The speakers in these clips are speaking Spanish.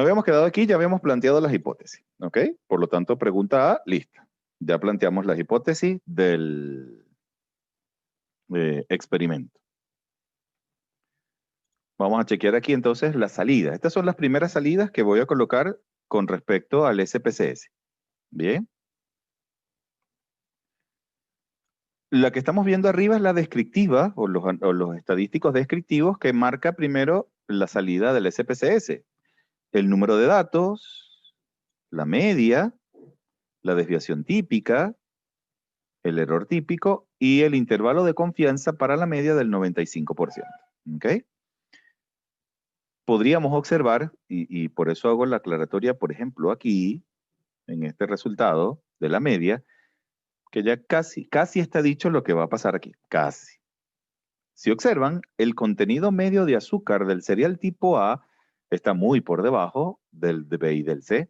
Nos habíamos quedado aquí, ya habíamos planteado las hipótesis, ¿ok? Por lo tanto, pregunta A, lista. Ya planteamos las hipótesis del experimento. Vamos a chequear aquí entonces la salida. Estas son las primeras salidas que voy a colocar con respecto al SPSS. Bien. La que estamos viendo arriba es la descriptiva o los estadísticos descriptivos que marca primero la salida del SPSS. El número de datos, la media, la desviación típica, el error típico y el intervalo de confianza para la media del 95%. ¿Ok? Podríamos observar, y por eso hago la aclaratoria, por ejemplo, aquí, en este resultado de la media, que ya casi está dicho lo que va a pasar aquí. Casi. Si observan, el contenido medio de azúcar del cereal tipo A está muy por debajo del de B y del C.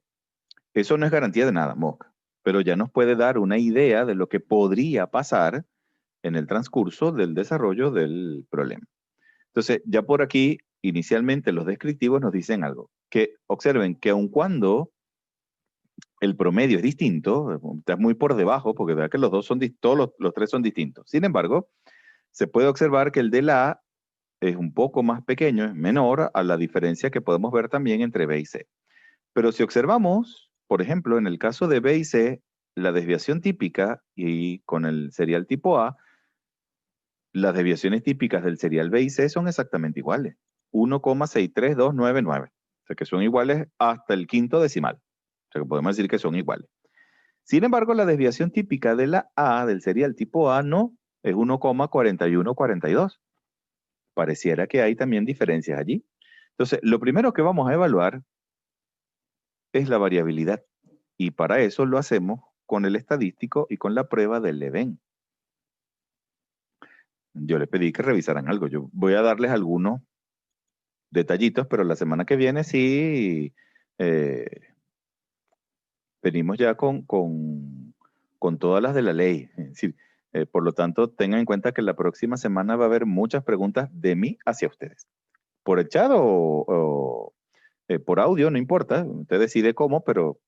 Eso no es garantía de nada, Mosca, pero ya nos puede dar una idea de lo que podría pasar en el transcurso del desarrollo del problema. Entonces, ya por aquí, inicialmente los descriptivos nos dicen algo, que observen que aun cuando el promedio es distinto, está muy por debajo, porque vea que los dos son, todos los tres son distintos. Sin embargo, se puede observar que el de la A es un poco más pequeño, es menor a la diferencia que podemos ver también entre B y C. Pero si observamos, por ejemplo, en el caso de B y C, la desviación típica y con el cereal tipo A, las desviaciones típicas del cereal B y C son exactamente iguales. 1,63299. O sea que son iguales hasta el quinto decimal. O sea que podemos decir que son iguales. Sin embargo, la desviación típica de la A, del cereal tipo A, no, es 1,4142. Pareciera que hay también diferencias allí. Entonces, lo primero que vamos a evaluar es la variabilidad. Y para eso lo hacemos con el estadístico y con la prueba del Leven. Yo les pedí que revisaran algo. Yo voy a darles algunos detallitos, pero la semana que viene sí venimos ya con todas las de la ley. Es decir, por lo tanto, tengan en cuenta que la próxima semana va a haber muchas preguntas de mí hacia ustedes. Por el chat o por audio, no importa. Usted decide cómo, pero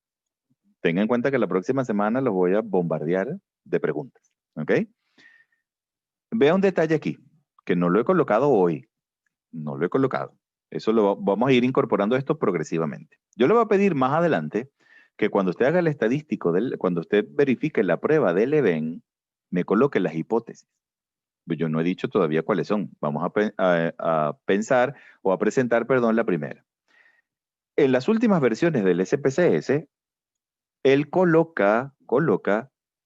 tengan en cuenta que la próxima semana los voy a bombardear de preguntas. ¿Ok? Vea un detalle aquí, que no lo he colocado hoy. No lo he colocado. Eso vamos a ir incorporando esto progresivamente. Yo le voy a pedir más adelante que cuando usted haga el estadístico, cuando usted verifique la prueba del Leven, me coloque las hipótesis. Yo no he dicho todavía cuáles son. Vamos a pensar o a presentar, perdón, la primera. En las últimas versiones del SPSS, él coloca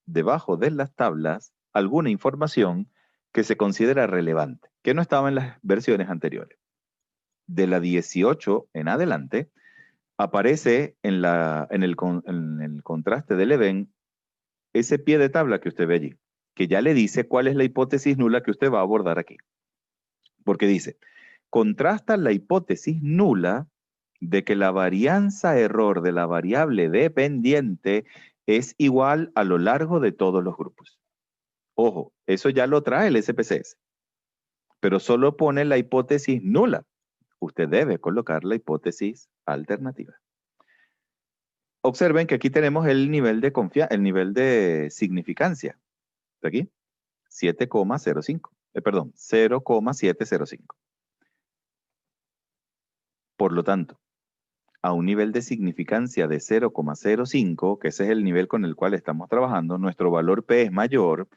debajo de las tablas alguna información que se considera relevante, que no estaba en las versiones anteriores. De la 18 en adelante, aparece en el contraste del Leven ese pie de tabla que usted ve allí, que ya le dice cuál es la hipótesis nula que usted va a abordar aquí. Porque dice, contrasta la hipótesis nula de que la varianza error de la variable dependiente es igual a lo largo de todos los grupos. Ojo, eso ya lo trae el SPSS, pero solo pone la hipótesis nula. Usted debe colocar la hipótesis alternativa. Observen que aquí tenemos el nivel de significancia. ¿Está aquí? 7,05. Perdón, 0,705. Por lo tanto, a un nivel de significancia de 0,05, que ese es el nivel con el cual estamos trabajando, nuestro valor P es mayor,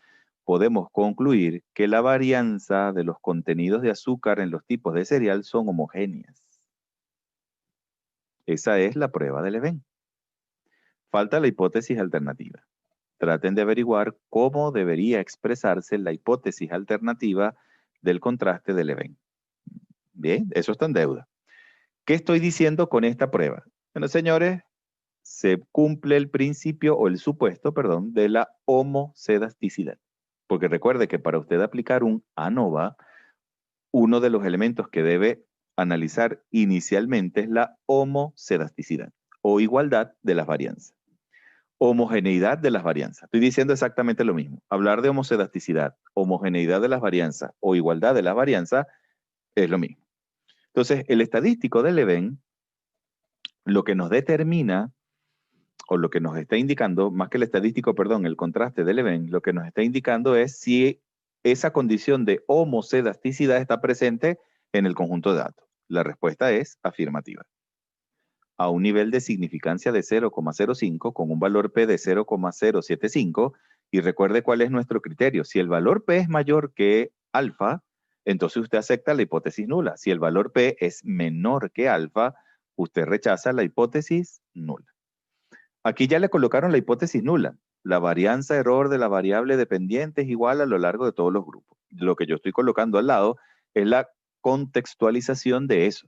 podemos concluir que la varianza de los contenidos de azúcar en los tipos de cereal son homogéneas. Esa es la prueba del Leven. Falta la hipótesis alternativa. Traten de averiguar cómo debería expresarse la hipótesis alternativa del contraste del Leven. Bien, eso está en deuda. ¿Qué estoy diciendo con esta prueba? Bueno, señores, se cumple el principio o el supuesto, perdón, de la homocedasticidad. Porque recuerde que para usted aplicar un ANOVA, uno de los elementos que debe analizar inicialmente es la homocedasticidad o igualdad de las varianzas. Homogeneidad de las varianzas. Estoy diciendo exactamente lo mismo. Hablar de homocedasticidad, homogeneidad de las varianzas o igualdad de las varianzas es lo mismo. Entonces, el estadístico del Leven lo que nos determina, o lo que nos está indicando, más que el estadístico, perdón, el contraste del event, lo que nos está indicando es si esa condición de homocedasticidad está presente en el conjunto de datos. La respuesta es afirmativa. A un nivel de significancia de 0,05 con un valor P de 0,075, y recuerde cuál es nuestro criterio. Si el valor P es mayor que alfa, entonces usted acepta la hipótesis nula. Si el valor P es menor que alfa, usted rechaza la hipótesis nula. Aquí ya le colocaron la hipótesis nula. La varianza error de la variable dependiente es igual a lo largo de todos los grupos. Lo que yo estoy colocando al lado es la contextualización de eso,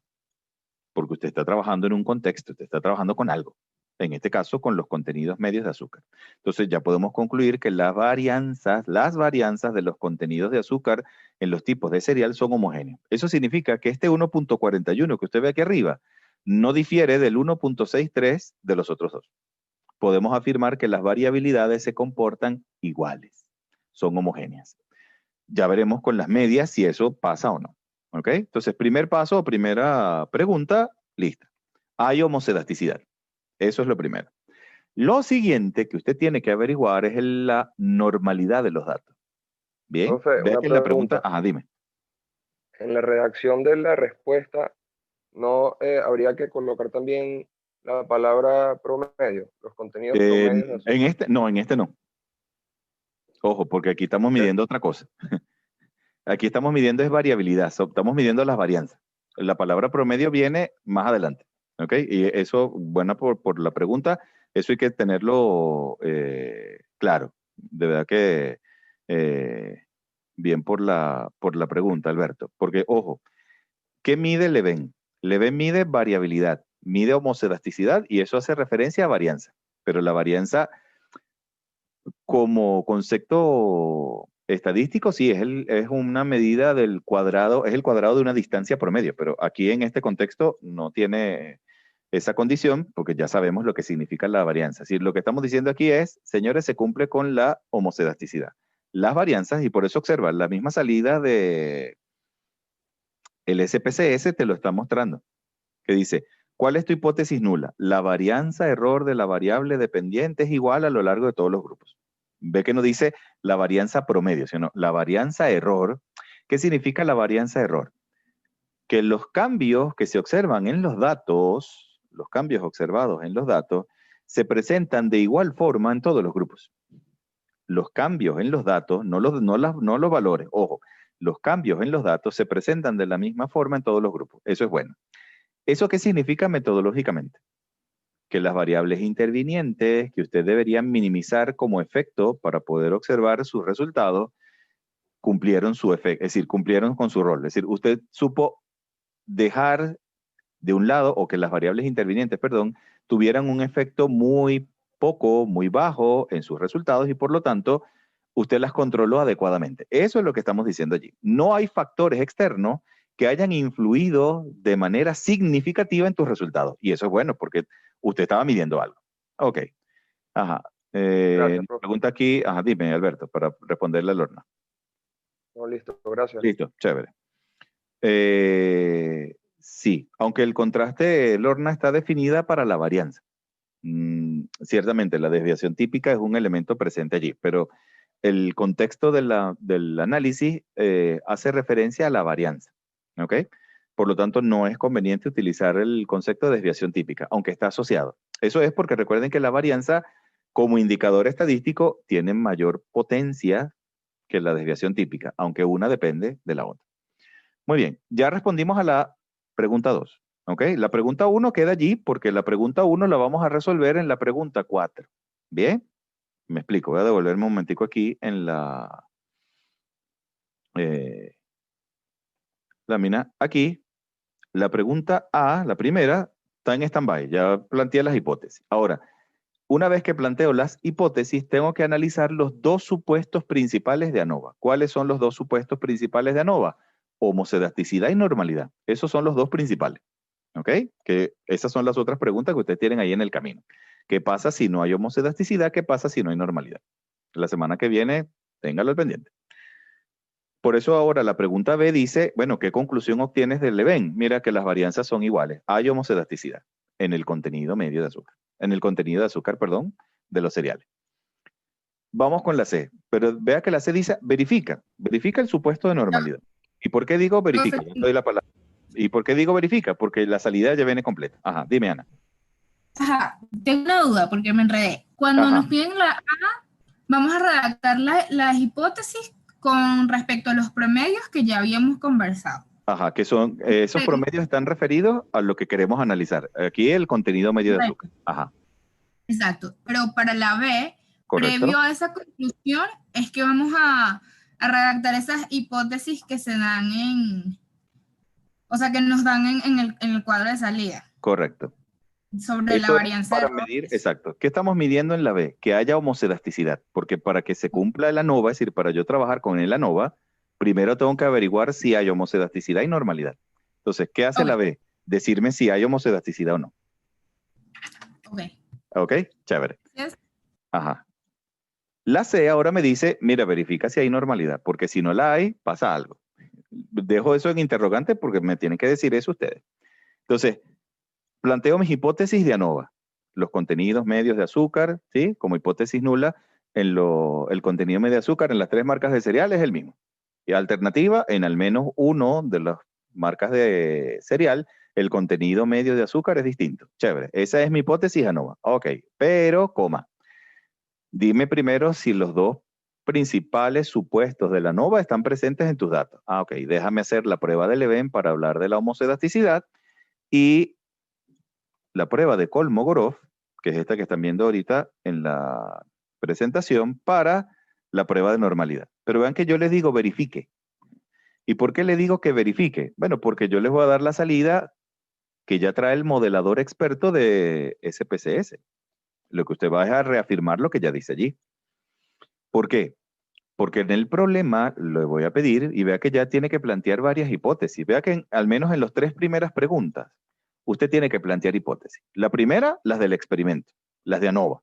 porque usted está trabajando en un contexto, usted está trabajando con algo, en este caso con los contenidos medios de azúcar. Entonces ya podemos concluir que las varianzas de los contenidos de azúcar en los tipos de cereal son homogéneos. Eso significa que este 1.41 que usted ve aquí arriba no difiere del 1.63 de los otros dos. Podemos afirmar que las variabilidades se comportan iguales, son homogéneas. Ya veremos con las medias si eso pasa o no. ¿Ok? Entonces, primer paso o primera pregunta, lista. Hay homocedasticidad. Eso es lo primero. Lo siguiente que usted tiene que averiguar es la normalidad de los datos. Bien, Profe, vea una que la pregunta, pregunta. ajá, dime. En la redacción de la respuesta, ¿no habría que colocar también la palabra promedio, los contenidos promedios de En azúcar? este no. Ojo, porque aquí estamos ¿Por qué? midiendo otra cosa. Aquí estamos midiendo es variabilidad, estamos midiendo las varianzas. La palabra promedio viene más adelante, ¿ok? Y eso, buena por la pregunta, eso hay que tenerlo claro. De verdad que bien por la pregunta, Alberto. Porque, ojo, ¿qué mide Leven? Leven mide variabilidad, mide homocedasticidad y eso hace referencia a varianza. Pero la varianza como concepto estadístico, sí, es una medida del cuadrado, es el cuadrado de una distancia promedio, pero aquí en este contexto no tiene esa condición porque ya sabemos lo que significa la varianza. Es decir, lo que estamos diciendo aquí es, señores, se cumple con la homocedasticidad. Las varianzas, y por eso observa, la misma salida de el SPSS te lo está mostrando, que dice, ¿cuál es tu hipótesis nula? La varianza error de la variable dependiente es igual a lo largo de todos los grupos. Ve que no dice la varianza promedio, sino la varianza error. ¿Qué significa la varianza error? Que los cambios que se observan en los datos, los cambios observados en los datos, se presentan de igual forma en todos los grupos. Los cambios en los datos, no los valores, ojo, los cambios en los datos se presentan de la misma forma en todos los grupos. Eso es bueno. ¿Eso qué significa metodológicamente? Que las variables intervinientes que usted debería minimizar como efecto para poder observar sus resultados cumplieron su efecto, es decir, cumplieron con su rol. Es decir, usted supo dejar de un lado o que las variables intervinientes, perdón, tuvieran un efecto muy poco, muy bajo en sus resultados y por lo tanto usted las controló adecuadamente. Eso es lo que estamos diciendo allí. No hay factores externos que hayan influido de manera significativa en tus resultados. Y eso es bueno porque usted estaba midiendo algo. Ok. Ajá. Gracias, profe. Pregunta aquí, ajá, dime, Alberto, para responderle a Lorna. No, listo, gracias. Listo, chévere. Sí, aunque el contraste, Lorna, está definida para la varianza. Ciertamente, la desviación típica es un elemento presente allí, pero el contexto del análisis hace referencia a la varianza, ¿ok? Por lo tanto, no es conveniente utilizar el concepto de desviación típica, aunque está asociado. Eso es porque recuerden que la varianza, como indicador estadístico, tiene mayor potencia que la desviación típica, aunque una depende de la otra. Muy bien, ya respondimos a la pregunta 2, ¿ok? La pregunta 1 queda allí porque la pregunta 1 la vamos a resolver en la pregunta 4. ¿Bien? Me explico, voy a devolverme un momentico aquí en la lámina. Aquí, la pregunta A, la primera, está en stand-by, ya planteé las hipótesis. Ahora, una vez que planteo las hipótesis, tengo que analizar los dos supuestos principales de ANOVA. ¿Cuáles son los dos supuestos principales de ANOVA? Homocedasticidad y normalidad. Esos son los dos principales. ¿Ok? Que esas son las otras preguntas que ustedes tienen ahí en el camino. ¿Qué pasa si no hay homocedasticidad? ¿Qué pasa si no hay normalidad? La semana que viene, téngalo al pendiente. Por eso ahora la pregunta B dice, bueno, ¿qué conclusión obtienes del Leven? Mira que las varianzas son iguales. Hay homocedasticidad. en el contenido medio de azúcar. En el contenido de azúcar, perdón, de los cereales. Vamos con la C, pero vea que la C dice verifica el supuesto de normalidad. ¿Y por qué digo verifica? Ya te doy la palabra. ¿Y por qué digo verifica? Porque la salida ya viene completa. Ajá, dime, Ana. Ajá, tengo una duda porque me enredé. Cuando nos piden la A, vamos a redactar las hipótesis con respecto a los promedios que ya habíamos conversado. Ajá, que son, esos promedios están referidos a lo que queremos analizar. Aquí el contenido medio de azúcar. Ajá. Exacto, pero para la B, correcto, previo a esa conclusión, es que vamos a redactar esas hipótesis que se dan o sea, que nos dan en el cuadro de salida. Correcto. Sobre la varianza para medir, exacto. ¿Qué estamos midiendo en la B? Que haya homocedasticidad, porque para que se cumpla el ANOVA, es decir, para yo trabajar con el ANOVA, primero tengo que averiguar si hay homocedasticidad y normalidad. Entonces, ¿qué hace la B? Decirme si hay homocedasticidad o no. Ok, chévere. Yes. Ajá. La C ahora me dice, mira, verifica si hay normalidad, porque si no la hay, pasa algo. Dejo eso en interrogante porque me tienen que decir eso ustedes. Entonces, planteo mis hipótesis de ANOVA. Los contenidos medios de azúcar, ¿sí? Como hipótesis nula, el contenido medio de azúcar en las 3 marcas de cereal es el mismo. Y alternativa, en al menos uno de las marcas de cereal, el contenido medio de azúcar es distinto. Chévere. Esa es mi hipótesis ANOVA. Ok, pero, coma. Dime primero si los 2 principales supuestos de la ANOVA están presentes en tus datos. Ok, déjame hacer la prueba de Leven para hablar de la homocedasticidad y la prueba de Kolmogorov, que es esta que están viendo ahorita en la presentación, para la prueba de normalidad. Pero vean que yo les digo verifique. ¿Y por qué le digo que verifique? Bueno, porque yo les voy a dar la salida que ya trae el modelador experto de SPSS. Lo que usted va a reafirmar lo que ya dice allí. ¿Por qué? Porque en el problema le voy a pedir y vea que ya tiene que plantear varias hipótesis. Vea que al menos en las 3 primeras preguntas, usted tiene que plantear hipótesis. La primera, las del experimento, las de ANOVA.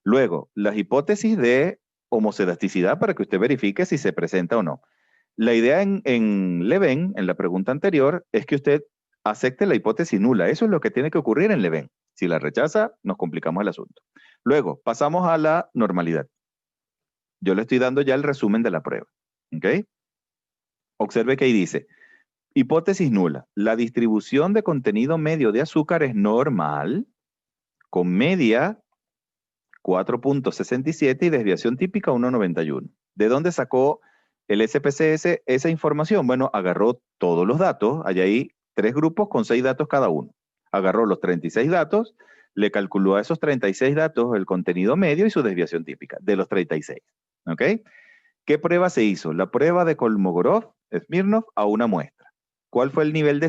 Luego, las hipótesis de homocedasticidad para que usted verifique si se presenta o no. La idea en Leven, en la pregunta anterior, es que usted acepte la hipótesis nula. Eso es lo que tiene que ocurrir en Leven. Si la rechaza, nos complicamos el asunto. Luego, pasamos a la normalidad. Yo le estoy dando ya el resumen de la prueba. ¿Ok? Observe que ahí dice, hipótesis nula. La distribución de contenido medio de azúcar es normal, con media 4.67 y desviación típica 1.91. ¿De dónde sacó el SPSS esa información? Bueno, agarró todos los datos. Hay ahí 3 grupos con 6 datos cada uno. Agarró los 36 datos, le calculó a esos 36 datos el contenido medio y su desviación típica de los 36. ¿Ok? ¿Qué prueba se hizo? La prueba de Kolmogorov-Smirnov a una muestra. ¿Cuál fue el nivel de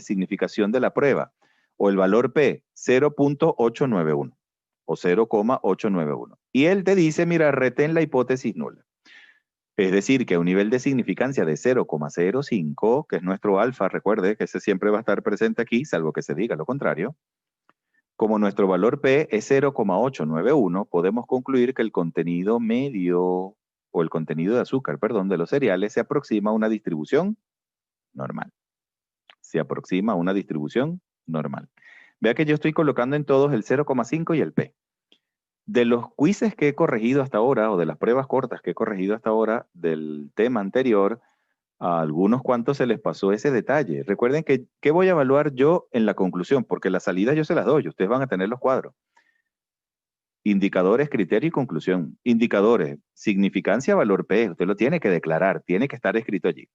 significación de la prueba? O el valor P, 0.891 o 0,891. Y él te dice, mira, retén la hipótesis nula. Es decir, que a un nivel de significancia de 0,05, que es nuestro alfa, recuerde que ese siempre va a estar presente aquí, salvo que se diga lo contrario. Como nuestro valor P es 0,891, podemos concluir que el contenido medio, o el contenido de azúcar, perdón, de los cereales se aproxima a una distribución normal. Se aproxima a una distribución normal. Vea que yo estoy colocando en todos el 0,5 y el P. De los quizzes que he corregido hasta ahora, o de las pruebas cortas que he corregido hasta ahora del tema anterior, a algunos cuantos se les pasó ese detalle. Recuerden que, ¿qué voy a evaluar yo en la conclusión? Porque las salidas yo se las doy, ustedes van a tener los cuadros. Indicadores, criterio y conclusión. Indicadores, significancia, valor P, usted lo tiene que declarar, tiene que estar escrito allí.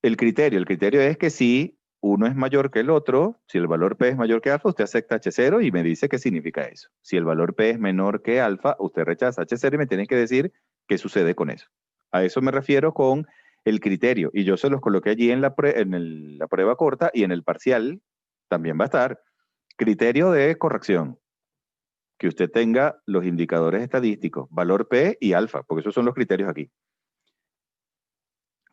El criterio es que si uno es mayor que el otro, si el valor P es mayor que alfa, usted acepta H0 y me dice qué significa eso. Si el valor P es menor que alfa, usted rechaza H0 y me tiene que decir qué sucede con eso. A eso me refiero con el criterio. Y yo se los coloqué allí en la prueba corta y en el parcial también va a estar criterio de corrección. Que usted tenga los indicadores estadísticos, valor P y alfa, porque esos son los criterios aquí.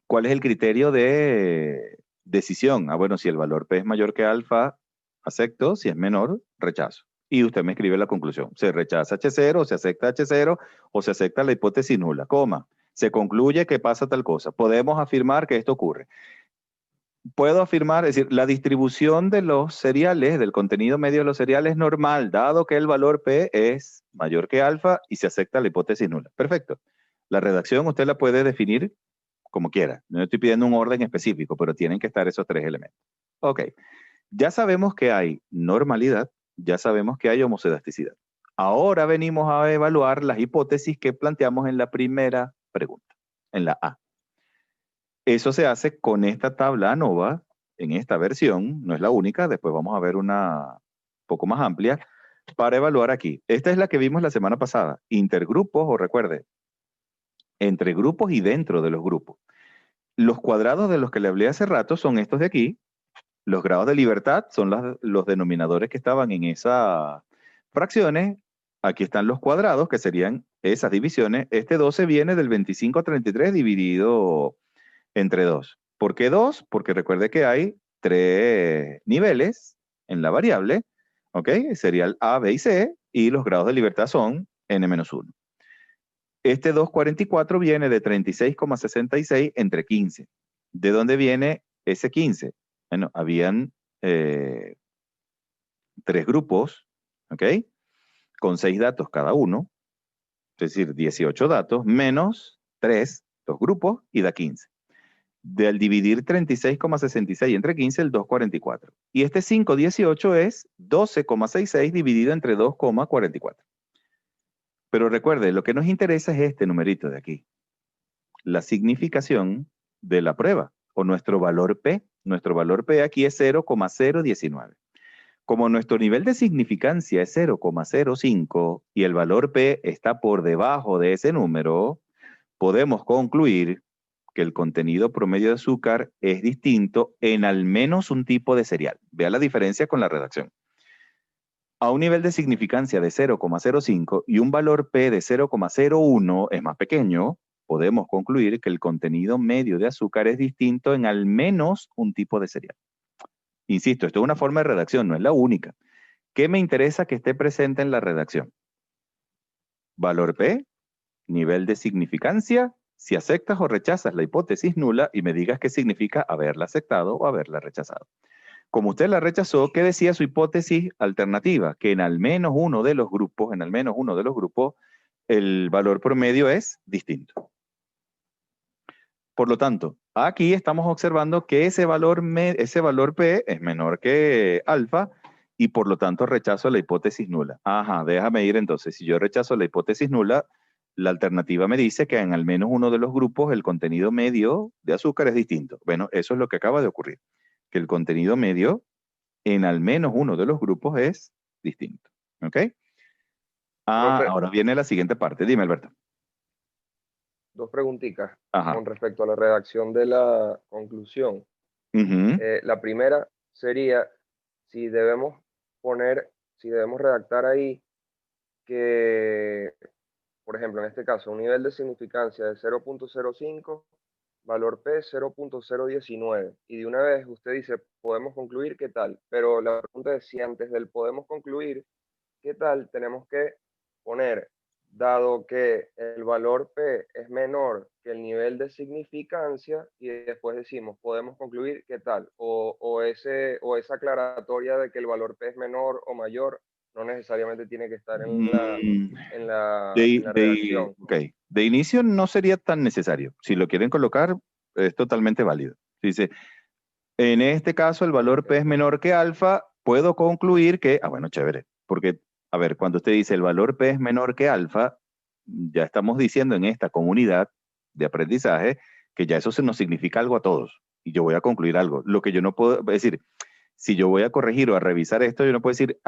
¿Cuál es el criterio de decisión? Ah, bueno, si el valor P es mayor que alfa, acepto. Si es menor, rechazo. Y usted me escribe la conclusión. Se rechaza H0, se acepta H0 o se acepta la hipótesis nula, coma. Se concluye que pasa tal cosa. Podemos afirmar que esto ocurre. puedo afirmar, es decir, la distribución de los cereales, del contenido medio de los cereales es normal, dado que el valor P es mayor que alfa y se acepta la hipótesis nula. Perfecto. La redacción usted la puede definir como quiera. No estoy pidiendo un orden específico, pero tienen que estar esos tres elementos. Ok. Ya sabemos que hay normalidad, ya sabemos que hay homocedasticidad. Ahora venimos a evaluar las hipótesis que planteamos en la primera pregunta, en la A. Eso se hace con esta tabla ANOVA, en esta versión, no es la única, después vamos a ver una poco más amplia, para evaluar aquí. Esta es la que vimos la semana pasada, intergrupos, o recuerde, entre grupos y dentro de los grupos. Los cuadrados de los que le hablé hace rato son estos de aquí, los grados de libertad son los denominadores que estaban en esas fracciones, aquí están los cuadrados, que serían esas divisiones, este 12 viene del 25 a 33 dividido entre 2. ¿Por qué 2? Porque recuerde que hay 3 niveles en la variable, ¿ok? Sería el A, B y C, y los grados de libertad son n-1. Este 244 viene de 36,66 entre 15. ¿De dónde viene ese 15? Bueno, habían 3 grupos, ¿ok? Con 6 datos cada uno, es decir, 18 datos, menos 3, 2 grupos, y da 15. Del dividir 36,66 entre 15, el 2,44. Y este 5,18 es 12,66 dividido entre 2,44. Pero recuerde, lo que nos interesa es este numerito de aquí. La significación de la prueba, o nuestro valor P. Nuestro valor P aquí es 0,019. Como nuestro nivel de significancia es 0,05 y el valor P está por debajo de ese número, podemos concluir que el contenido promedio de azúcar es distinto en al menos un tipo de cereal. Vea la diferencia con la redacción. A un nivel de significancia de 0,05 y un valor P de 0,01 es más pequeño, podemos concluir que el contenido medio de azúcar es distinto en al menos un tipo de cereal. Insisto, esto es una forma de redacción, no es la única. ¿Qué me interesa que esté presente en la redacción? Valor P, nivel de significancia, si aceptas o rechazas la hipótesis nula y me digas qué significa haberla aceptado o haberla rechazado. Como usted la rechazó, ¿qué decía su hipótesis alternativa? Que en al menos uno de los grupos, el valor promedio es distinto. Por lo tanto, aquí estamos observando que ese valor P es menor que alfa y por lo tanto rechazo la hipótesis nula. Ajá, déjame ir entonces. Si yo rechazo la hipótesis nula, la alternativa me dice que en al menos uno de los grupos el contenido medio de azúcar es distinto. Bueno, eso es lo que acaba de ocurrir, que el contenido medio en al menos uno de los grupos es distinto. ¿Ok? Ahora viene la siguiente parte. Dime, Alberto. 2 preguntitas con respecto a la redacción de la conclusión. La primera sería si debemos redactar ahí que, por ejemplo, en este caso, un nivel de significancia de 0,05, valor P 0,019. Y de una vez usted dice, podemos concluir, ¿qué tal? Pero la pregunta es si antes del podemos concluir, ¿qué tal? Tenemos que poner, dado que el valor P es menor que el nivel de significancia, y después decimos, podemos concluir, ¿qué tal? O esa aclaratoria de que el valor P es menor o mayor, no necesariamente tiene que estar en la redacción. Ok, de inicio no sería tan necesario. Si lo quieren colocar, es totalmente válido. Dice, en este caso el valor P es menor que alfa, puedo concluir que, bueno, chévere, porque, a ver, cuando usted dice el valor P es menor que alfa, ya estamos diciendo en esta comunidad de aprendizaje que ya eso nos significa algo a todos. Y yo voy a concluir algo. Lo que yo no puedo decir, si yo voy a corregir o a revisar esto, yo no puedo decir,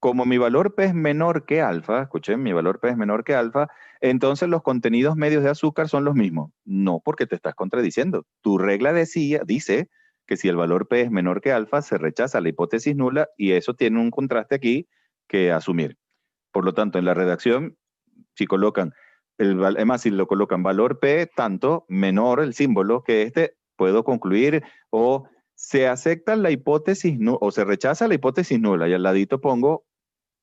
como mi valor P es menor que alfa, escuchen, mi valor P es menor que alfa, entonces los contenidos medios de azúcar son los mismos. No, porque te estás contradiciendo. Tu regla dice que si el valor P es menor que alfa, se rechaza la hipótesis nula y eso tiene un contraste aquí que asumir. Por lo tanto, en la redacción, si colocan, si lo colocan valor P tanto menor el símbolo que puedo concluir o se acepta la hipótesis o se rechaza la hipótesis nula y al ladito pongo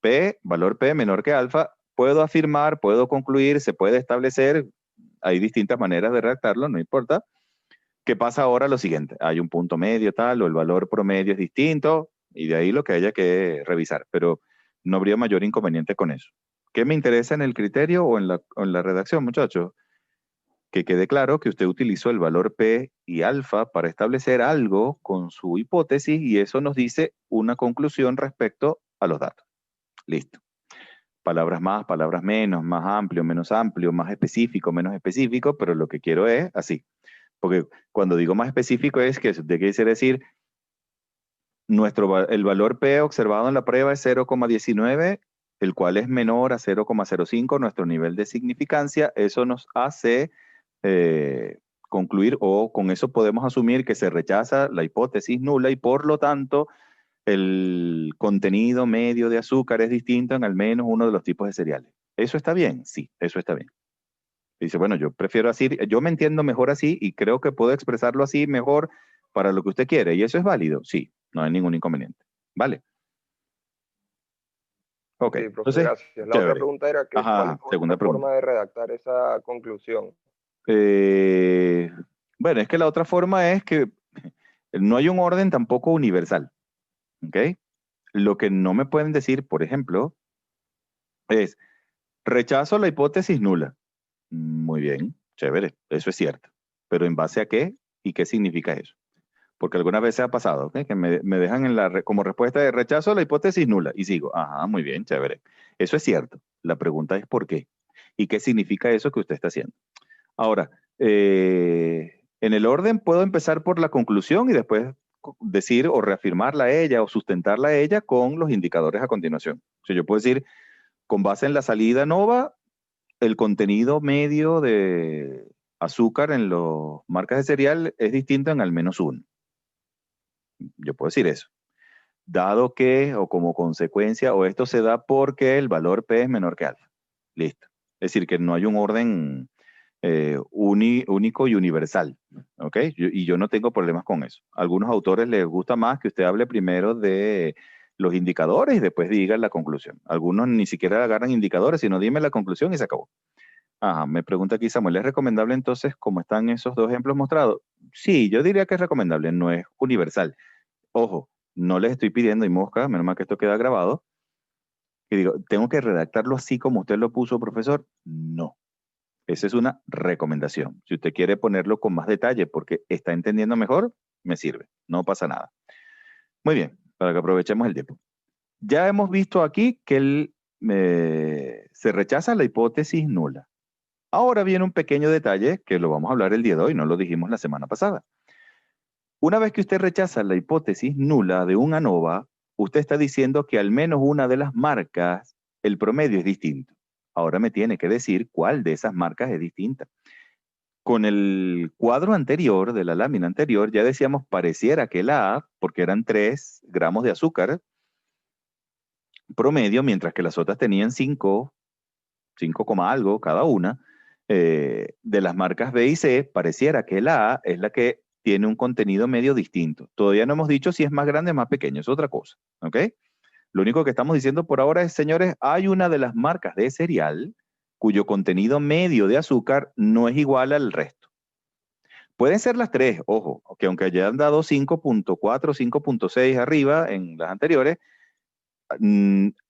P, valor P menor que alfa, puedo afirmar, puedo concluir, se puede establecer, hay distintas maneras de redactarlo, no importa, ¿Qué pasa ahora? Lo siguiente, hay un punto medio tal, o el valor promedio es distinto, y de ahí lo que haya que revisar, pero no habría mayor inconveniente con eso. ¿Qué me interesa en el criterio o en la redacción, muchachos? Que quede claro que usted utilizó el valor P y alfa para establecer algo con su hipótesis y eso nos dice una conclusión respecto a los datos. Listo. Palabras más, palabras menos, más amplio, menos amplio, más específico, menos específico, pero lo que quiero es así. Porque cuando digo más específico es que usted quiere decir, el valor P observado en la prueba es 0,19, el cual es menor a 0,05, nuestro nivel de significancia. Eso nos hace concluir, o con eso podemos asumir que se rechaza la hipótesis nula y por lo tanto el contenido medio de azúcar es distinto en al menos uno de los tipos de cereales. ¿Eso está bien? Sí, eso está bien. Dice, bueno, yo prefiero así, yo me entiendo mejor así y creo que puedo expresarlo así mejor para lo que usted quiere. ¿Y eso es válido? Sí, no hay ningún inconveniente. ¿Vale? Ok, Sí, profe, entonces, gracias. La otra chévere. pregunta era que ¿cuál es Ajá, la segunda otra pregunta. forma de redactar esa conclusión? Eh, bueno, es que la otra forma es que no hay un orden tampoco universal. ¿Ok? Lo que no me pueden decir, por ejemplo, es rechazo la hipótesis nula. Muy bien, chévere, eso es cierto. Pero ¿en base a qué y qué significa eso? Porque algunas veces ha pasado, ¿ok? Que me dejan como respuesta de rechazo la hipótesis nula y sigo, ajá, muy bien, chévere. Eso es cierto. La pregunta es ¿por qué? ¿Y qué significa eso que usted está haciendo? Ahora, en el orden puedo empezar por la conclusión y después decir o reafirmarla a ella o sustentarla a ella con los indicadores a continuación. O sea, yo puedo decir, con base en la salida nova, el contenido medio de azúcar en las marcas de cereal es distinto en al menos uno. Yo puedo decir eso. Dado que, o como consecuencia, o esto se da porque el valor P es menor que alfa. Listo. Es decir, que no hay un orden único y universal. ¿Ok? Y yo no tengo problemas con eso. A algunos autores les gusta más que usted hable primero de los indicadores y después diga la conclusión. Algunos ni siquiera agarran indicadores, sino dime la conclusión y se acabó. Ajá, me pregunta aquí Samuel, ¿es recomendable entonces, como están esos dos ejemplos mostrados? Sí, yo diría que es recomendable, no es universal. Ojo, no les estoy pidiendo, y mosca, menos mal que esto queda grabado, que digo, ¿tengo que redactarlo así como usted lo puso, profesor? No. Esa es una recomendación. Si usted quiere ponerlo con más detalle porque está entendiendo mejor, me sirve. No pasa nada. Muy bien, para que aprovechemos el tiempo. Ya hemos visto aquí que se rechaza la hipótesis nula. Ahora viene un pequeño detalle que lo vamos a hablar el día de hoy, no lo dijimos la semana pasada. Una vez que usted rechaza la hipótesis nula de un ANOVA, usted está diciendo que al menos una de las marcas, el promedio es distinto. Ahora me tiene que decir cuál de esas marcas es distinta. Con el cuadro anterior, de la lámina anterior, ya decíamos pareciera que la A, porque eran 3 gramos de azúcar promedio, mientras que las otras tenían 5 algo cada una, de las marcas B y C, pareciera que la A es la que tiene un contenido medio distinto. Todavía no hemos dicho si es más grande o más pequeño, es otra cosa, ¿ok? Lo único que estamos diciendo por ahora es, señores, hay una de las marcas de cereal cuyo contenido medio de azúcar no es igual al resto. Pueden ser las tres, ojo, que aunque hayan dado 5.4, 5.6 arriba en las anteriores,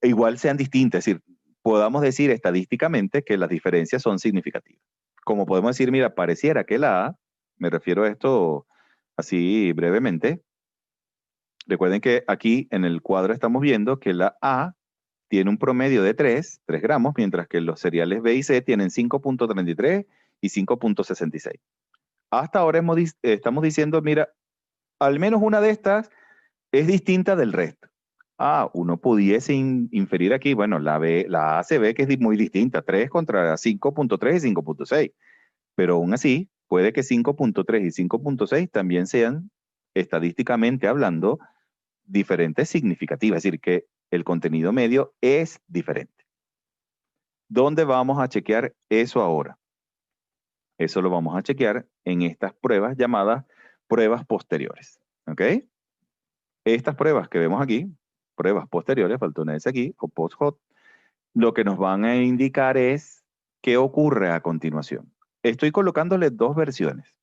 igual sean distintas, es decir, podamos decir estadísticamente que las diferencias son significativas. Como podemos decir, mira, pareciera que la A, me refiero a esto así brevemente, recuerden que aquí en el cuadro estamos viendo que la A tiene un promedio de 3 gramos, mientras que los cereales B y C tienen 5.33 y 5.66. Hasta ahora estamos diciendo, mira, al menos una de estas es distinta del resto. Uno pudiese inferir aquí, bueno, la A se ve que es muy distinta, 3 contra 5.3 y 5.6, pero aún así puede que 5.3 y 5.6 también sean, estadísticamente hablando, diferentes significativas, es decir, que el contenido medio es diferente. ¿Dónde vamos a chequear eso ahora? Eso lo vamos a chequear en estas pruebas llamadas pruebas posteriores, ¿ok? Estas pruebas que vemos aquí, pruebas posteriores, faltó una S aquí, o post-hot, lo que nos van a indicar es qué ocurre a continuación. Estoy colocándole dos versiones.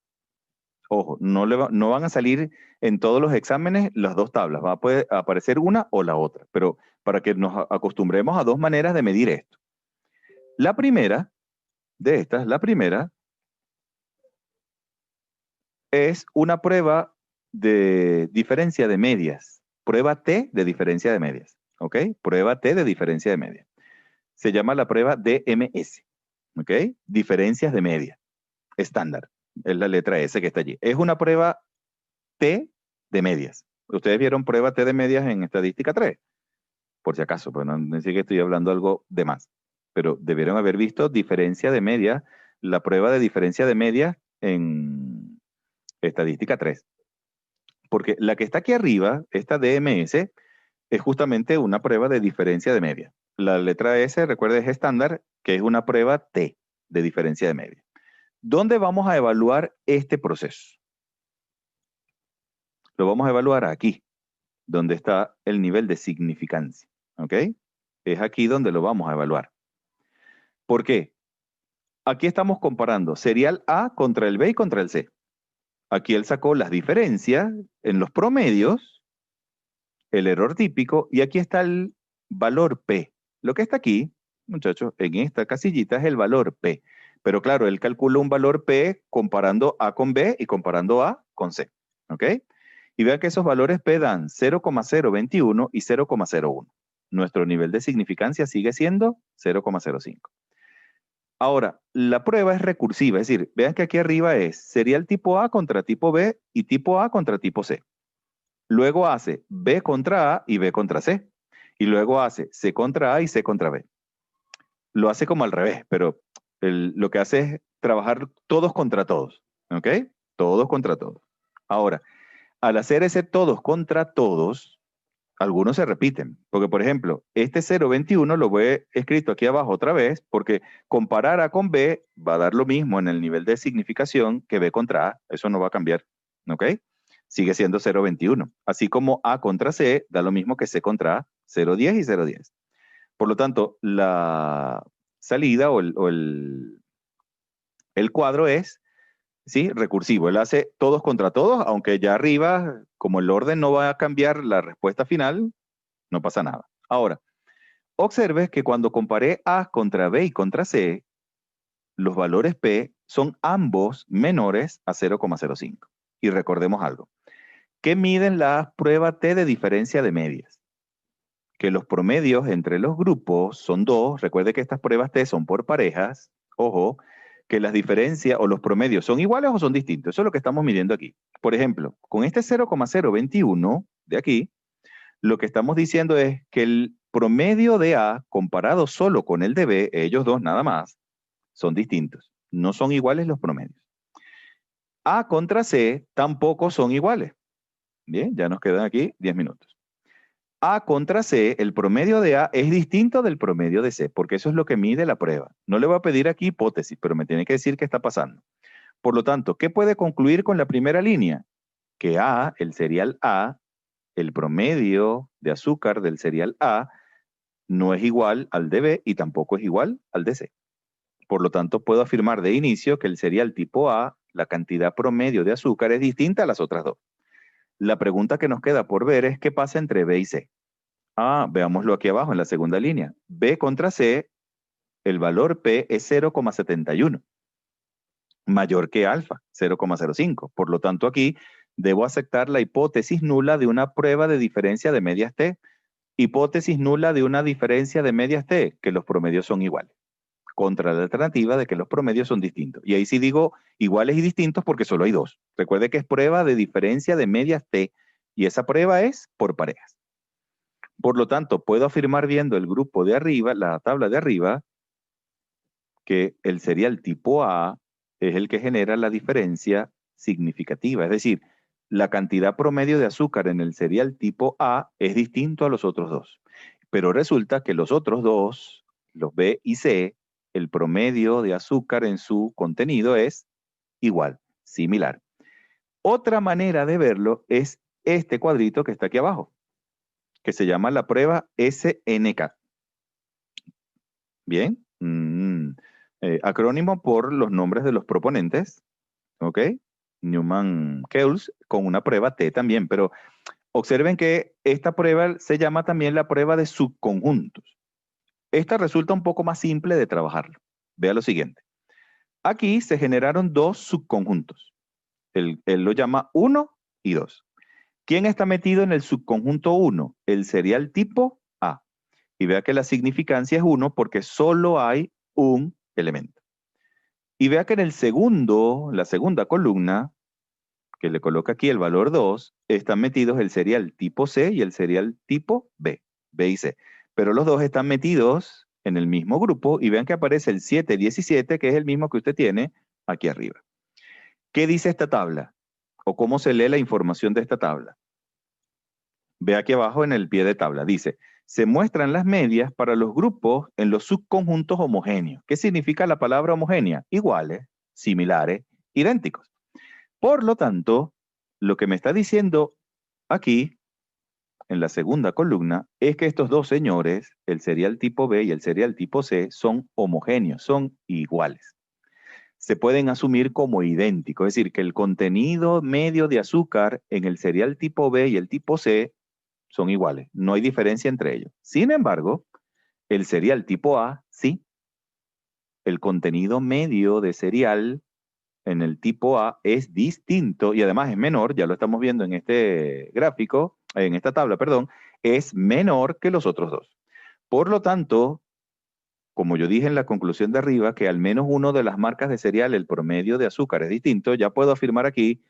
Ojo, no van a salir en todos los exámenes las dos tablas, va a poder aparecer una o la otra, pero para que nos acostumbremos a dos maneras de medir esto. La primera de estas, la primera es una prueba de diferencia de medias, prueba T de diferencia de medias, ¿ok? Prueba T de diferencia de medias. Se llama la prueba DMS, ¿ok? Diferencias de media, estándar, es la letra S que está allí. Es una prueba T de medias. ¿Ustedes vieron prueba T de medias en estadística 3? Por si acaso, pero no sé que estoy hablando algo de más. Pero debieron haber visto diferencia de media, la prueba de diferencia de media en estadística 3. Porque la que está aquí arriba, esta DMS, es justamente una prueba de diferencia de media. La letra S, recuerda, es estándar, que es una prueba T de diferencia de media. ¿Dónde vamos a evaluar este proceso? Lo vamos a evaluar aquí, donde está el nivel de significancia, ¿ok? Es aquí donde lo vamos a evaluar. ¿Por qué? Aquí estamos comparando serial A contra el B y contra el C. Aquí él sacó las diferencias en los promedios, el error típico, y aquí está el valor P. Lo que está aquí, muchachos, en esta casillita es el valor P. Pero claro, él calcula un valor P comparando A con B y comparando A con C, ¿ok? Y vean que esos valores P dan 0,021 y 0,01. Nuestro nivel de significancia sigue siendo 0,05. Ahora, la prueba es recursiva, es decir, vean que aquí arriba es serial tipo A contra tipo B y tipo A contra tipo C. Luego hace B contra A y B contra C. Y luego hace C contra A y C contra B. Lo hace como al revés, pero lo que hace es trabajar todos contra todos, ¿ok? Todos contra todos. Ahora, al hacer ese todos contra todos, algunos se repiten. Porque, por ejemplo, este 0,21 lo voy escrito aquí abajo otra vez, porque comparar A con B va a dar lo mismo en el nivel de significación que B contra A. Eso no va a cambiar, ¿ok? Sigue siendo 0,21. Así como A contra C da lo mismo que C contra A, 0,10 y 0,10. Por lo tanto, la salida o el cuadro es, ¿sí?, recursivo. Él hace todos contra todos, aunque ya arriba, como el orden no va a cambiar la respuesta final, no pasa nada. Ahora, observe que cuando comparé A contra B y contra C, los valores P son ambos menores a 0,05. Y recordemos algo. ¿Qué miden las pruebas T de diferencia de medias? Que los promedios entre los grupos son 2. Recuerde que estas pruebas T son por parejas. Ojo, que las diferencias o los promedios son iguales o son distintos. Eso es lo que estamos midiendo aquí. Por ejemplo, con este 0,021 de aquí, lo que estamos diciendo es que el promedio de A comparado solo con el de B, ellos dos nada más, son distintos. No son iguales los promedios. A contra C tampoco son iguales. Bien, ya nos quedan aquí 10 minutos. A contra C, el promedio de A es distinto del promedio de C, porque eso es lo que mide la prueba. No le voy a pedir aquí hipótesis, pero me tiene que decir qué está pasando. Por lo tanto, ¿qué puede concluir con la primera línea? Que A, el serial A, el promedio de azúcar del cereal A no es igual al de B y tampoco es igual al de C. Por lo tanto, puedo afirmar de inicio que el cereal tipo A, la cantidad promedio de azúcar es distinta a las otras dos. La pregunta que nos queda por ver es qué pasa entre B y C. Veámoslo aquí abajo en la segunda línea. B contra C, el valor P es 0,71, mayor que alfa, 0,05. Por lo tanto, aquí debo aceptar la hipótesis nula de una prueba de diferencia de medias T. Hipótesis nula de una diferencia de medias T, que los promedios son iguales, contra la alternativa de que los promedios son distintos. Y ahí sí digo iguales y distintos porque solo hay dos. Recuerde que es prueba de diferencia de medias T y esa prueba es por parejas. Por lo tanto, puedo afirmar viendo el grupo de arriba, la tabla de arriba, que el cereal tipo A es el que genera la diferencia significativa. Es decir, la cantidad promedio de azúcar en el cereal tipo A es distinto a los otros dos. Pero resulta que los otros dos, los B y C, el promedio de azúcar en su contenido es igual, similar. Otra manera de verlo es este cuadrito que está aquí abajo, que se llama la prueba SNK. Bien. Acrónimo por los nombres de los proponentes, ¿ok? Newman-Keuls, con una prueba T también, pero observen que esta prueba se llama también la prueba de subconjuntos. Esta resulta un poco más simple de trabajarlo. Vea lo siguiente. Aquí se generaron dos subconjuntos. Él lo llama 1 y 2. ¿Quién está metido en el subconjunto 1? El serial tipo A. Y vea que la significancia es 1 porque solo hay un elemento. Y vea que en la segunda columna, que le coloca aquí el valor 2, están metidos el serial tipo C y el serial tipo B, B y C. Pero los dos están metidos en el mismo grupo y vean que aparece el 717, que es el mismo que usted tiene aquí arriba. ¿Qué dice esta tabla? ¿O cómo se lee la información de esta tabla? Ve aquí abajo en el pie de tabla. Dice, se muestran las medias para los grupos en los subconjuntos homogéneos. ¿Qué significa la palabra homogénea? Iguales, similares, idénticos. Por lo tanto, lo que me está diciendo aquí, en la segunda columna, es que estos dos señores, el serial tipo B y el serial tipo C, son homogéneos, son iguales. Se pueden asumir como idénticos, es decir, que el contenido medio de azúcar en el cereal tipo B y el tipo C son iguales, no hay diferencia entre ellos. Sin embargo, el cereal tipo A, sí. El contenido medio de cereal en el tipo A es distinto y además es menor, ya lo estamos viendo en este gráfico, en esta tabla, perdón, es menor que los otros dos. Por lo tanto, como yo dije en la conclusión de arriba, que al menos uno de las marcas de cereal, el promedio de azúcar es distinto, ya puedo afirmar aquí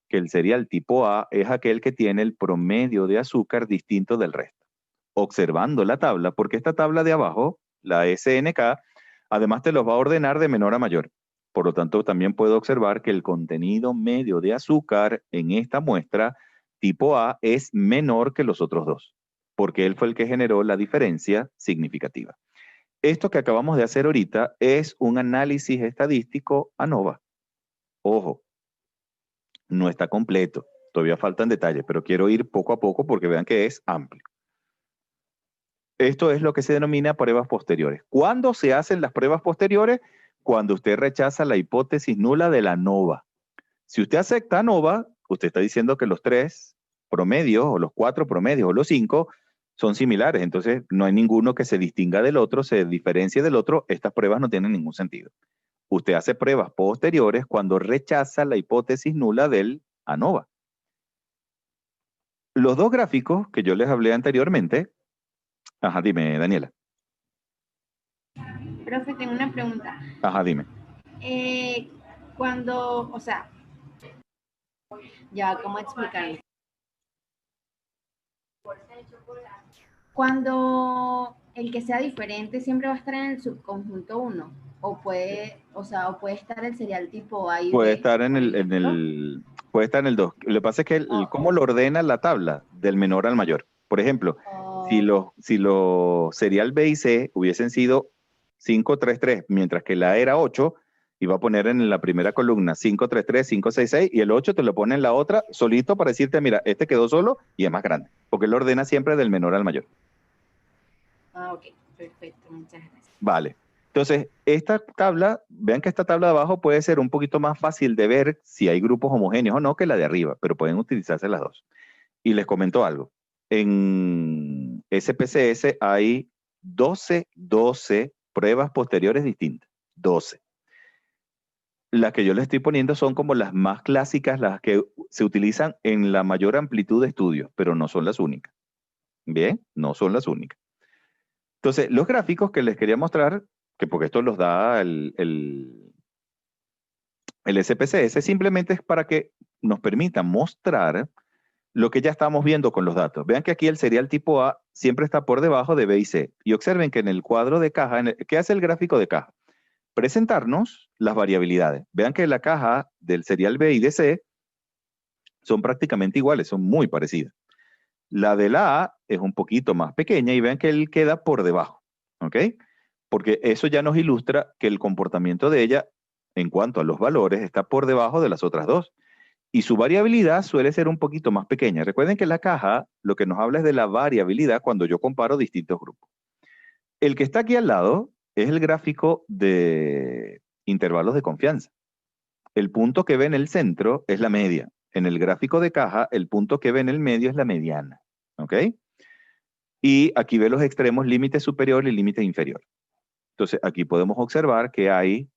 que el cereal tipo A es aquel que tiene el promedio de azúcar distinto del resto. Observando la tabla, porque esta tabla de abajo, la SNK, además te los va a ordenar de menor a mayor. Por lo tanto, también puedo observar que el contenido medio de azúcar en esta muestra tipo A es menor que los otros dos, porque él fue el que generó la diferencia significativa. Esto que acabamos de hacer ahorita es un análisis estadístico ANOVA. Ojo, no está completo, todavía faltan detalles, pero quiero ir poco a poco porque vean que es amplio. Esto es lo que se denomina pruebas posteriores. ¿Cuándo se hacen las pruebas posteriores? Cuando usted rechaza la hipótesis nula de la ANOVA. Si usted acepta ANOVA, usted está diciendo que los 3 promedios, o los 4 promedios, o los 5 son similares. Entonces, no hay ninguno que se distinga del otro, se diferencie del otro. Estas pruebas no tienen ningún sentido. Usted hace pruebas posteriores cuando rechaza la hipótesis nula del ANOVA. Los dos gráficos que yo les hablé anteriormente. Ajá, dime, Daniela. Profe, tengo una pregunta. Ajá, dime. Cuando, o sea, ya, ¿cómo explicarlo? Cuando el que sea diferente siempre va a estar en el subconjunto 1, o puede estar el serial tipo A y puede B, estar puede estar en el 2. Lo que pasa es que cómo lo ordena la tabla del menor al mayor. Por ejemplo, si los serial B y C hubiesen sido 5, 3, 3, mientras que la A era 8, iba a poner en la primera columna 5, 3, 3, 5, 6, 6, y el 8 te lo pone en la otra solito para decirte, mira, este quedó solo y es más grande, porque él ordena siempre del menor al mayor. Ok, perfecto, muchas gracias. Vale. Entonces, esta tabla, vean que esta tabla de abajo puede ser un poquito más fácil de ver si hay grupos homogéneos o no que la de arriba, pero pueden utilizarse las dos. Y les comento algo. En SPSS hay 12 pruebas posteriores distintas. 12. Las que yo les estoy poniendo son como las más clásicas, las que se utilizan en la mayor amplitud de estudios, pero no son las únicas. Bien, no son las únicas. Entonces, los gráficos que les quería mostrar, que porque esto los da el SPSS, simplemente es para que nos permita mostrar lo que ya estamos viendo con los datos. Vean que aquí el serial tipo A siempre está por debajo de B y C. Y observen que en el cuadro de caja, ¿qué hace el gráfico de caja? Presentarnos las variabilidades. Vean que la caja del serial B y de C son prácticamente iguales, son muy parecidas. La de la A es un poquito más pequeña y vean que él queda por debajo, ¿ok? Porque eso ya nos ilustra que el comportamiento de ella en cuanto a los valores está por debajo de las otras dos. Y su variabilidad suele ser un poquito más pequeña. Recuerden que la caja lo que nos habla es de la variabilidad cuando yo comparo distintos grupos. El que está aquí al lado es el gráfico de intervalos de confianza. el punto que ve en el centro es la media. En el gráfico de caja, el punto que ve en el medio es la mediana. ¿Ok? Y aquí ve los extremos, límite superior y límite inferior. Entonces, aquí podemos observar que hay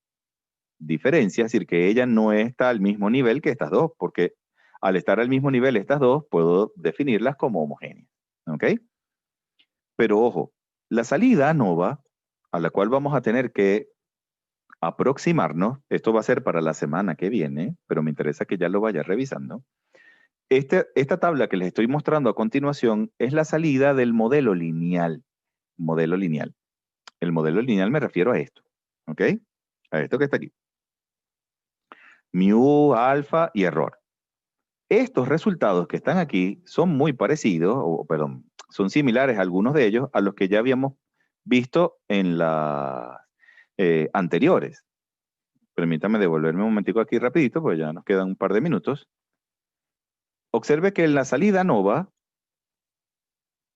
diferencias, es decir, que ella no está al mismo nivel que estas dos, porque al estar al mismo nivel estas dos, puedo definirlas como homogéneas. ¿Ok? Pero ojo, la salida ANOVA, a la cual vamos a tener que aproximarnos, esto va a ser para la semana que viene, pero me interesa que ya lo vaya revisando. Esta tabla que les estoy mostrando a continuación es la salida del modelo lineal. Modelo lineal. El modelo lineal me refiero a esto, ¿ok? A esto que está aquí. Mu, alfa y error. Estos resultados que están aquí son muy parecidos, o perdón, son similares algunos de ellos a los que ya habíamos visto en las anteriores. Permítame devolverme un momentico aquí rapidito, porque ya nos quedan un par de minutos. Observe que en la salida ANOVA,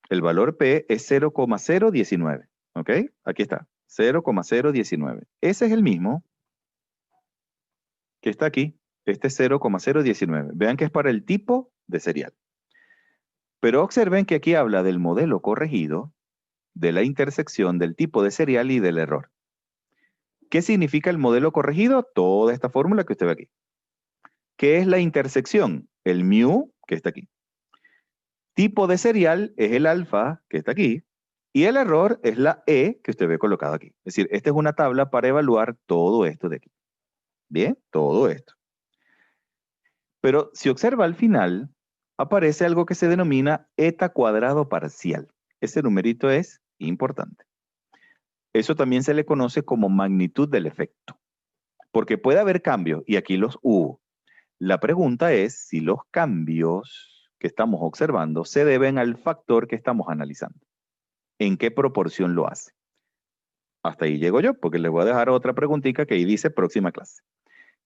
el valor P es 0,019. ¿Ok? Aquí está, 0,019. Ese es el mismo que está aquí. Este es 0,019. Vean que es para el tipo de serial. Pero observen que aquí habla del modelo corregido, de la intersección del tipo de serial y del error. ¿Qué significa el modelo corregido? Toda esta fórmula que usted ve aquí. ¿Qué es la intersección? El mu, que está aquí. Tipo de serial es el alfa, que está aquí, y el error es la E, que usted ve colocado aquí. Es decir, esta es una tabla para evaluar todo esto de aquí. Bien, todo esto. Pero si observa al final, aparece algo que se denomina eta cuadrado parcial. Ese numerito es importante. Eso también se le conoce como magnitud del efecto, porque puede haber cambios, y aquí los hubo. La pregunta es si los cambios que estamos observando se deben al factor que estamos analizando. ¿En qué proporción lo hace? Hasta ahí llego yo, porque les voy a dejar otra preguntita que ahí dice próxima clase.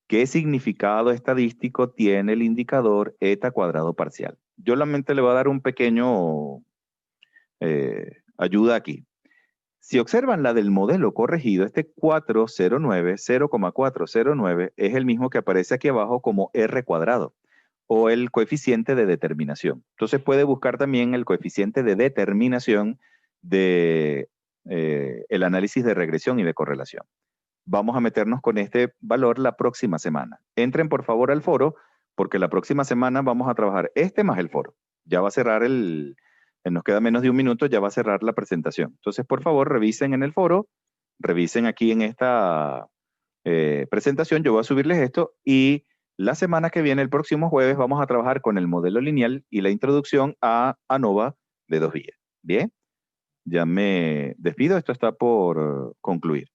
¿Qué significado estadístico tiene el indicador eta cuadrado parcial? Yo solamente le voy a dar un pequeño ayuda aquí. Si observan la del modelo corregido, este 409, 0,409 es el mismo que aparece aquí abajo como R cuadrado o el coeficiente de determinación. Entonces puede buscar también el coeficiente de determinación de el análisis de regresión y de correlación. Vamos a meternos con este valor la próxima semana. Entren por favor al foro porque la próxima semana vamos a trabajar este más el foro. Ya va a cerrar nos queda menos de un minuto, ya va a cerrar la presentación. Entonces, por favor, revisen en el foro, revisen aquí en esta presentación, yo voy a subirles esto y la semana que viene, el próximo jueves, vamos a trabajar con el modelo lineal y la introducción a ANOVA de 2 vías. Bien, ya me despido, esto está por concluir.